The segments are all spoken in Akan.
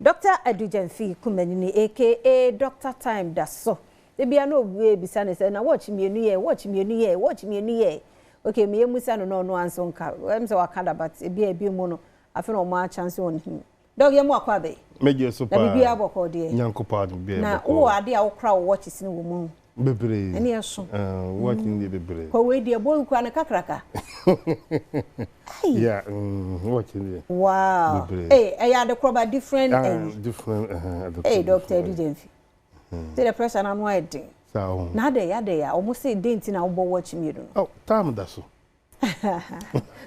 Dr. Adom Kumanini aka Dr. Time Daso. Ebia no we bisa ne say na watch me enu ye. Okay, me emusa no answer nka. Em say wakada but ebia ebi mu no afi no ma chance on him. Dog ye mu akwa be. Meje so pa. Na bibia boko de. Nyankopa bibia boko. Na wo ade a wo kra wo watch sin wo mu. Bebre. Ene eso. Watching the bebre. Ko we de boy kwa na kakraka. Yeah, watching the. Wow. Hey, I had the crop different different hey, Dr. Adom. Say the pressure na no head. So. Na dey almost say date na wo watch me do. Oh, time Daso.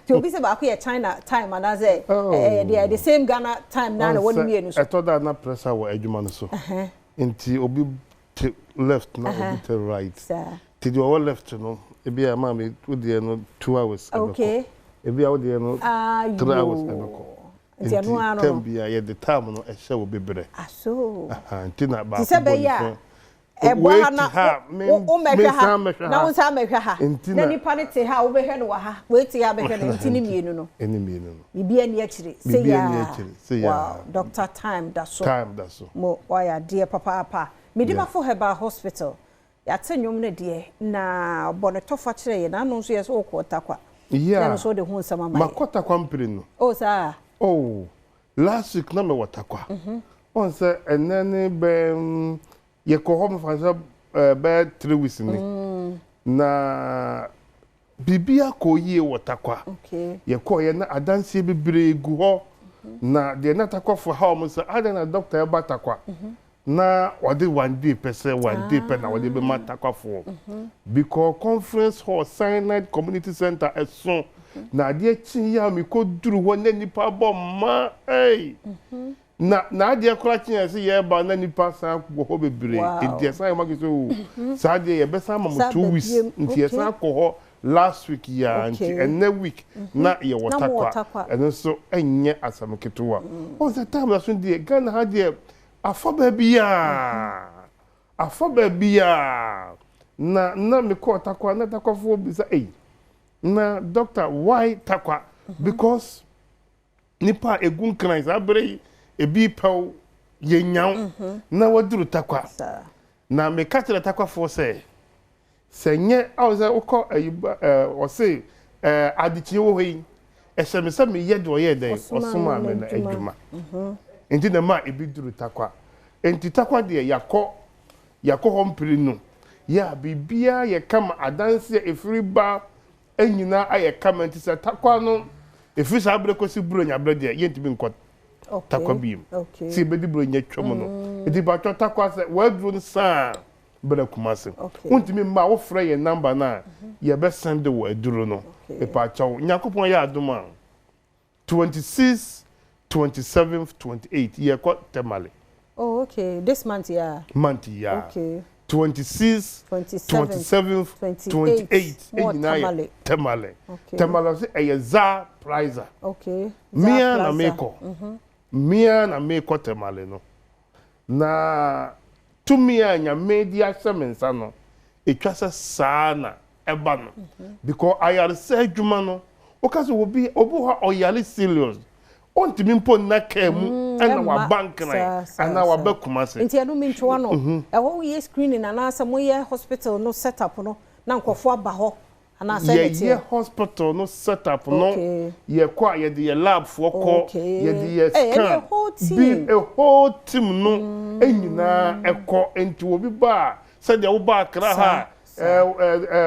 To be say ba ko China time and as they are the same Ghana time now na one me no so. I thought that na pressure wo adwuma no so. Nti obi left na obi to right. Sir. Till you all left no. Ebi ama me wo dey no 2 hours. Okay. Ebi a wo dey no 3 hours abeko. Nti anu ano. Tambia ye the time no e hye wo bebre. So. Nti na ba. Ti se be ya. Ebo ha na o mehwe ha na wo sa mehwe ha na nipa ne te ha wo behwe no wa ha we te ha behwe no nti ni mienu no bibia ni akire say ya wow Dr. Time Daso mo waya dear papa Medimafo Herbal Hospital ya tanyom ne de na bone tofa kire ye na no so ye so kwota kwa na no so de hu nsama mai makota kwa mpire no oh sir oh last week na me watakwa on say enene be ye ko home for be 3 weeks ni na bibia ko yie watakwa okay ye ko ye na adanse bebre gu ho na de na takwa for home so adan na doctor eba takwa na odi one day na odi be matakwa for because conference hall Cyanide community center eson na de chin ya mi ko duru ho na nipa bo ma na de kora chin ya se ye ba na nipa san ko ho bebre e san ma so sa de ye be san ma 2 weeks nti ye san ko ho last week ya nti ene week na ye watakwa eno so enye asamketowa on the time that sun de Ghana ha de afoba bia na me ko takwa na takwa fo bisa na doctor why takwa because nipa egun kran sa bere ebi paw ye nyaw na waduru takwa na me katira takwa fo se senye awze ukọ o se adichi wo hei ehye me ye do ye den osuma me na adwuma enti na ma ebi duru takwa enti takwa de yakọ hompiri no ya bibia ye kama adanse efiri ba enyina aye kama enti se takwa no efiri sa abre kosi buro nya abre de ye ntimi nkọ takwa biem si bedi buro nya twom no enti ba takwa se waduru nsa bere kumase untimi ma wo frɛ ye number na ye be send wo aduru no e pa chawo nyakopon ya adoma 26 27th 28 ye ko temale oh okay this month yeah okay 26 27th 28 enina temale temale se za prizer okay mia na meko temale no na tumi anya media semensa no etwasa sana eba no because ayare se adwuma no okaso obi ha oyale serious ontimi mpo na kemu ana wa bank na ana wa bakumase enti anu mentwa no eho ye screening ana asamo ye hospital no setup no na nkofo aba ho ana say ye hospital no setup no ye kwa ye de lab for ko ye de scan be a whole team no enyina ekọ enti obi ba say de wo ba kra ha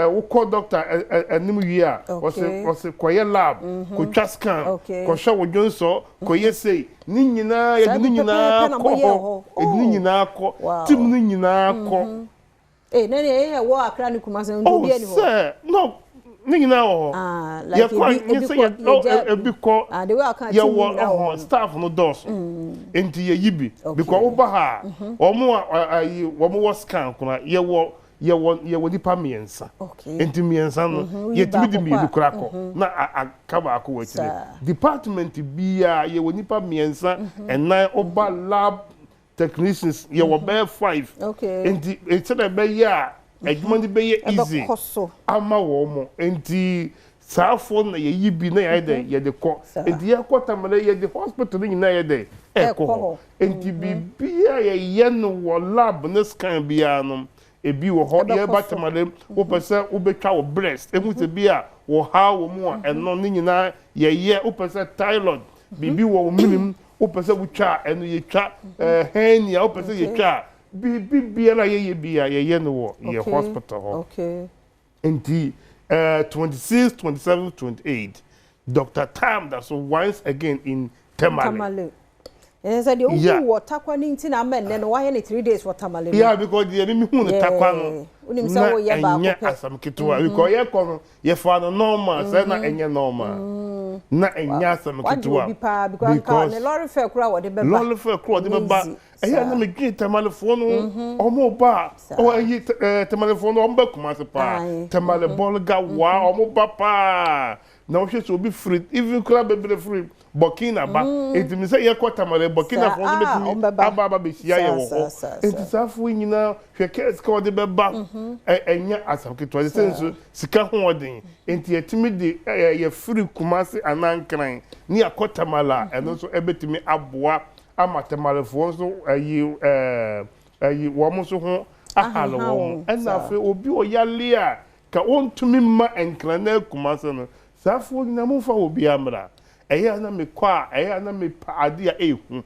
wo ko doctor anim wi a wose ko ye lab ko twa scan ko hwe wo dwonso ko ye sei ni nyina ye ni nyina ko ni nyina ko team ni nyina ko nene wo akra ni kumase ndo bi ani ho no ni nyina ho like ebi ko the way aka team ni ho staff no dos enti ye yibi because wo ba ha omo wo scan kuna ye wo dipa miensa enti miensa no ye timi di mi lukura ko na akaba ko wachire department bia ye wo nipa miensa ennan oba lab technicians ye wo be 5 enti etena be ya adwuma di be ye easy ama wo mo enti saafo na ye yibi na ye de ko enti ye ko tamale ye de hospital ni na ye de ekọ enti bibia ye no wo lab ne scan bia no ebi wo ho ye batamale wo pese wo betwa wo breast ehu se bia wo ha wo mu a eno ne nyina ye wo pese thyroid bibi wo minim wo pese wo twa eno ye twa hernia wo pese ye twa bibi bia na ye bia ye no wo ye hospital ho okay enti 26 27 28 Dr. Tam Daso once again in Tamale. And said you what takwa ninti amen then why any 3 days for Tamale. Yeah, because the enemy who takwa no. Unim say we ba ko asam kitwa because ye ko ye fa no normal say na enye normal. Na enya asam kitwa. Because the lorry fair kura wo de beba. Lorry fair kura de beba. Eya na me gin Tamale fo no omo ba. O ayi Tamale fo no omba kuma se pa. Tamale bolga wa omo ba pa. Na o hwe so be free even kura be free. Burkina ba enti mi say ye kwata mare Burkina fo no betimi aba be hia ye wo ho enti safo nyina hwe kes ka ode be ba enya asabketo senso sika ho odin enti etimi de ye free kumase anankran ni akwata mala eno so ebetimi aboa amatemale fo so ayi wo mo so ho ahalo wo ena fe obi o yale a ka ontumi ma enkran na kumase no safo nyina mo fa obi amra eya na me kwa eya na me ade a ehu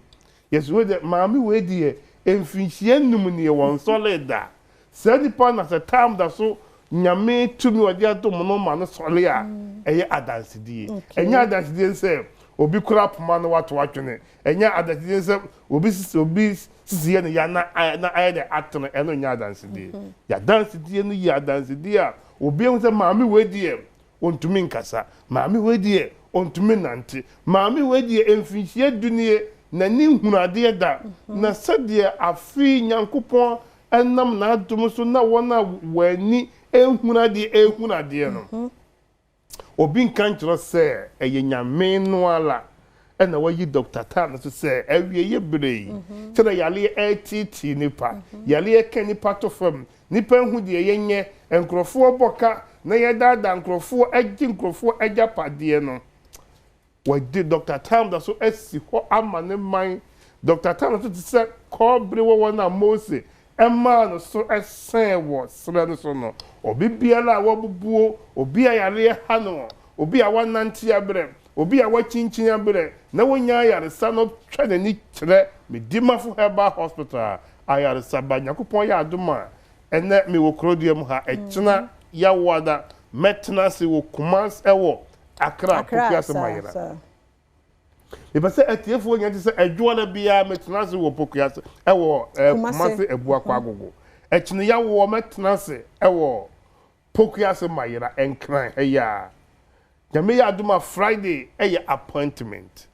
yeso de maami we die emfinhie num ne won solida sadi pa na se time da so nyame tumi odi atom no ma no sole a eya adansidi enya adansidi se obi kura poma no wato atwene enya adansidi se obi sisi ne ya na aye de atene eno nya adansidi ya dansidi no ya adansidi a obi ehun se maami we die ontumi nkasa maami we die ontumi nante maami wedi emfinhie dunie na ni hunade da na sade afi nyankopon enam na adum so na wona wani ehunade no obi nkan kiro se eye nyame no ala ena wayi Dr. Tam so se awie ye brei tere yale etiti nipa yale kanipa to fam nipa hu de yenye enkrofo boka na yedada enkrofo agi enkrofo agapade no we did Dr. Tam Daso esi ho amane man Dr. Tam Daso say kobre wo na Mose emma no so esen wo sre no so no obi biala wo bubuo obi ayare ha no obi a wanante abre obi a wachinchin abre na wonya ayare sa no twede ni kire Medimafo Herbal Hospital ayare saba nyakopon ya adoma ene me wo krodium ha echina ya wada metnase wo kumans ewo Akra Pokuase Mayira. If I say etiefo nya say adwola bia metnase wo Pokuase ewo Kumase ebua kwagogo. Echine ya wo metnase ewo Pokuase Mayira enkran eya. Nyame ya aduma Friday eye appointment.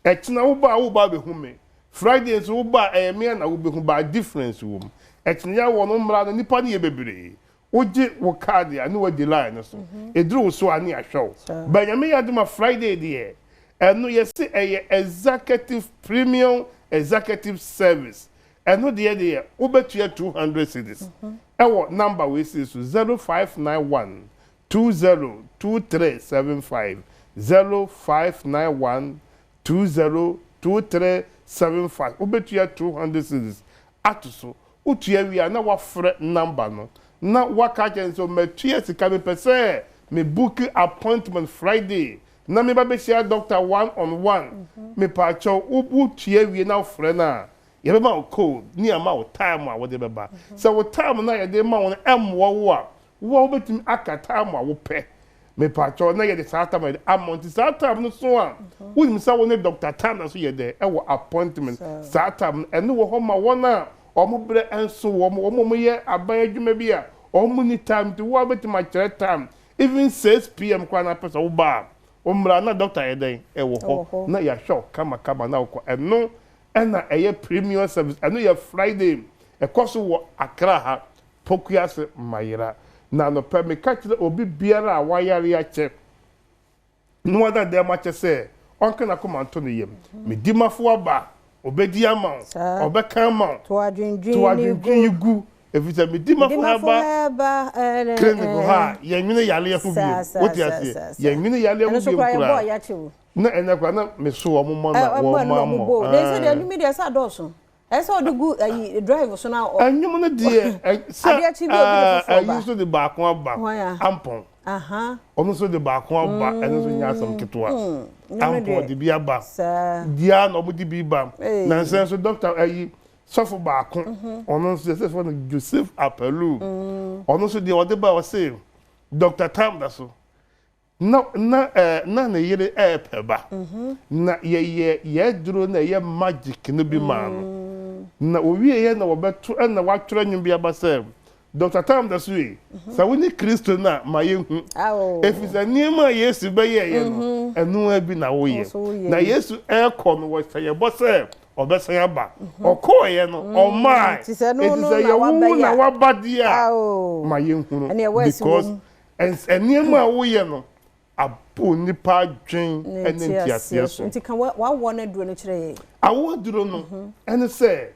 Echine wo ba be hume. Friday so wo ba me na wo be hu ba difference wo. Echine ya wo no mra no nipa ne ye bebere. Oje wo card ya no we delay no so edru so ani ahwew banyame yaduma Friday there eno yesi eye executive premium executive service eno there obetua 200 cedis ewo number we say so 0591 202375 0591 202375 obetua 200 cedis atuso utua wi na wa frɛ number no na waka kenso metua sika me pese me book appointment Friday na me ba be share doctor one on one me pa cho ubu tua wi na frɛ na ye be ma code ni ama o time a wo de beba so wo time na ye de ma won emwo wo betim aka time a wo pɛ me pa cho na ye de sa time amount sa time no so a wo nim sa wo ne Dr. Tam na so ye de e wo appointment sa time eno wo ho ma wona omo bre enso omo ye aban adwuma bi a omo ni time to wo betima kire time even 6 p.m. kwa na pesa wo ba omra na doctor eden e wo ho na ya show kama na wo eno ena eye premium service eno ye Friday e koso wo Akra ha Pokuase Mayira na no pe me ka kire obi biara a wayare ya che no wada de ma che se onka na koma nto no yem Medimafo aba obedi ama obeka ama to adwendwen gu efisa Medimafo Herbal clinic ha yenwene yale ya fu bi oti ase yenwene yale ya fu bi nkura na enakwa na me so wo mo na wo mo they say the new media sa doso ese odi gu drive so na anyum no de ayi so de ba ko aba ampon ono so de ba ko aba eno so nya asam ketwa ampon de bi aba dia no mo de bi ba na nsen so doctor ayi sofo ba ko ono so se for Joseph Apelu ono so de ode ba o say Dr. Tam Daso na na yere peba na ye duro na ye magic no bi man na owie ye na wobeto na watwera nwum bi abasem Dr. Tam Daso e sa woni Kristo na ma ye hu efisa niema Yesu be ye no enu abi na wo ye na Yesu ekọ no wo saye bose obesa ya ba okoye no o mai it is a ye wu na wabadia ma ye hu no because niema wo ye no apo nipa dwen enentiasie so nti kan wa wona duro no kire awo duro no ene se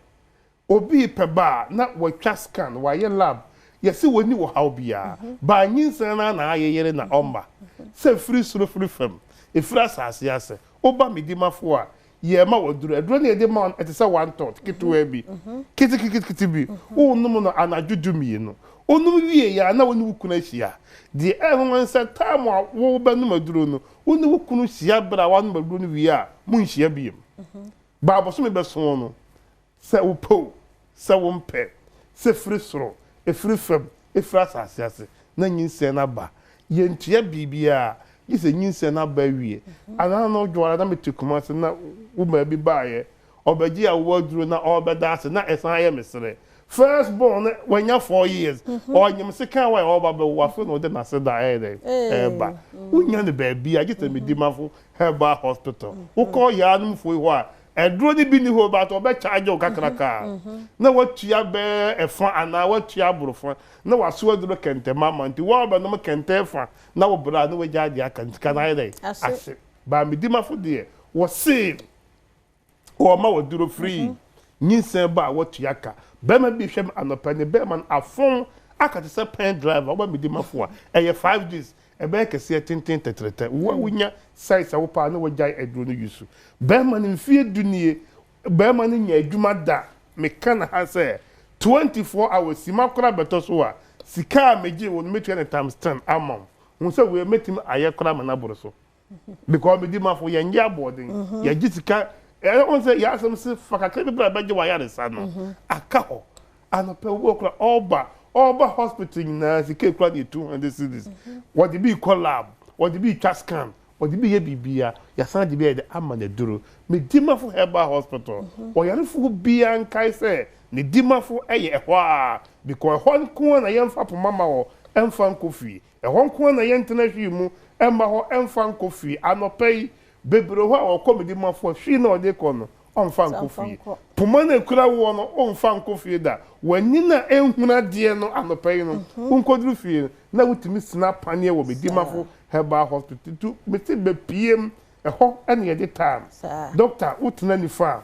obi peba na watwa scan wa ye lab yesi woni wo haw bia ba nyinsan na ayeyere na omba se free suro free fam e free asase ase oba Medimafo a ye ma woduro aduro na ye de ma ete se one thought kitwa bi kiti bi onum no anadwudumi no onum wie ya na woni wukuna hia di ehun se time a wo ba no maduro no woni wukunu hia bra wa no maduro no wie a mun hia biem ba bo so me be so no se wo po se wo mpe se free soro e free fam e free asase na nyinse na ba ye ntua bibia yi se nyinse na ba wie ana no dwara na metukuma se na wo ma bi baaye obaji a wo duro na obeda ase na esan ya mesere first born when you 4 years or you must can why all about what no de na se da ba unya ne baby I just Medimafo Herbal Hospital wo call ya anum fo ho a edro ni bi ni ho ba to be charge o kakraka na watua be efan ana watua borofan na waso aduro kente mama nti wo ba no kente fa na wo bra na wo jaade akantika na ide ase ba Medimafo de wo se o ma wo duro free nyinsen ba watua ka bema bi hwem anopa ne bema afon akate se pen driver oba Medimafo a eye 5 days ebe kese tintin tetrete wo wunya size wo pa na wo jai eduro no yusu bema ne mfie dunie bema ne nya adwuma da me kana ha se 24 hours sima kora beto so a sika meji wo metu ne times 10 amount wo se we metim aye kora mana boro so because Medimafo ya nya boarding ya gisika on say ya some se fakaka bi bra baje wa ya resa no aka ho anopa wo kora oba hospital na sike kora de 200 cedis what the be collab what the be scan what the be ye bibia ya san de be de amane duro Medimafo Herbal Hospital o yarefo bia nkai se Medimafo eye ehwa a because hon ko na yemfa po mama ho emfa nkofi ehon ko na yentena hwi mu emma ho emfa nkofi anopa yi bebro ho a wo Medimafo hwi na ode ko no onfa nkofi poma na kura wo no onfa nkofi da wani na ehuna de no anopai no unkodru fie na wutimi snap panie wo Medimafo Herbal Hospital tu meti be pm eho ene ye time doctor utna ni fa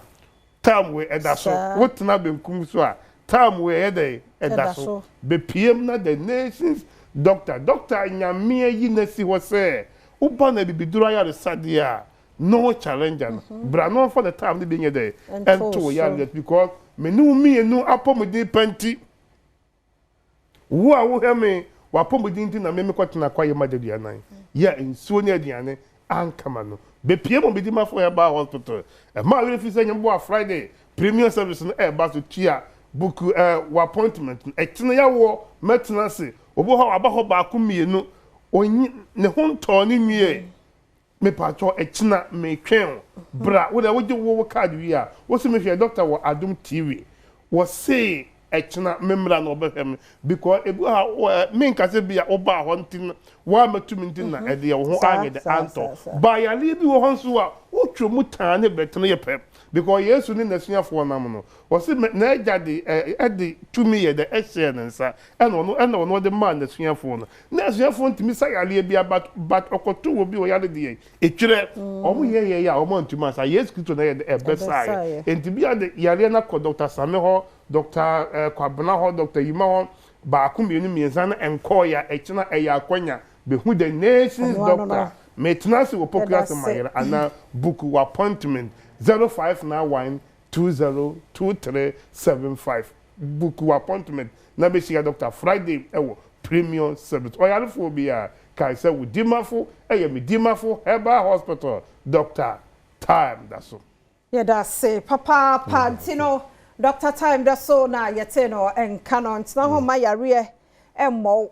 time we edaso wutna be nkum so a time we ede edaso be pm na the nations doctor nyame yi na si ho se uba na bibiduro ya resadia no challenge bra no for the time they being there and to ya because me no apomudi panti wo a wo he me wa apomudi nti na me kwatena kwaye madadu anan ya nsuo ne aduane ankama no be pie mo Medimafo Herbal Hospital e ma we fi say nyambo a Friday premium service no e ba so tia book wa appointment e tena ya wo metena se obo ha aba ho ba ko mienu onyi ne ho nto ni nwie me pacho echina me twen bra wo da wo card wi a wo se me hwe doctor wo Adom TV wo say echina memra no obehwem because ebu ha me nkase bia oba ho ntin wa matumi ntin na ede wo ho anye de anto ba ya li bi wo ho nso a wo twomu tan ne betene ye pep because Yesu ni nasuafo nam no wo se na eja de ede tumi ye de ehye nsa eno no de man nasuafo no nasuafo ntimi sa ya li bia but okoto wo bi wo ya de etwere omo ye ya omo ntuma sa Yesu Kristo na ye de ebesai entibia de yare na ko Dr. Same ho Dr. Kwabena ho Dr. Yima ho ba ku mienu mienza na enko ya echina eya akwanya behu the nations doctor me tenase wo pokras mayera ana book wo appointment 0591 202375 book wo appointment na be see Dr. Friday ewo premium service oyarefo bi a kai say with Medimafo Medimafo Herbal Hospital Dr. Time Daso. Yeah, that's it. Papa Pantino, Dr. Time Daso na yeteno and canon. Na ho ma yare emmo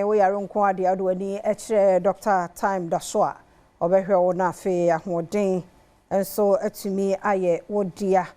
we are nko ade adwani echere Dr. Time Daso a obehwe wo na fe ahoden enso atumi aye wodia